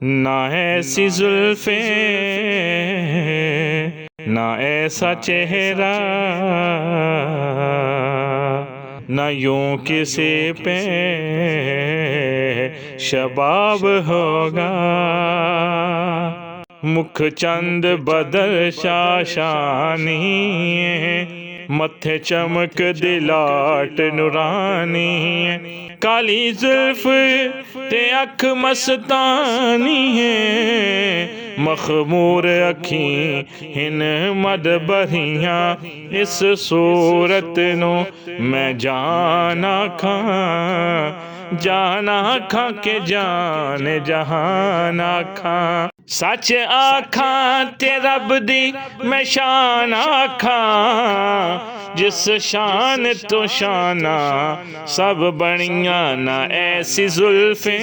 ना ऐसी जुल्फे ना ऐसा चेहरा, ना यूं किसी पे शबाब होगा। मुख चंद बदल शाशानी, मत्थे चमक दिलाट नूरानी। काली जुल्फ ते अख मस्तानी है, मखमूर अखी हिन मद बहियां। इस सूरत नू मैं जान आखां, जान आखां के जान जहान आखां। सच आखां ते रब दी मैं शान आखां, जिस शान तो शाना सब बनियां। ना ऐसी जुल्फे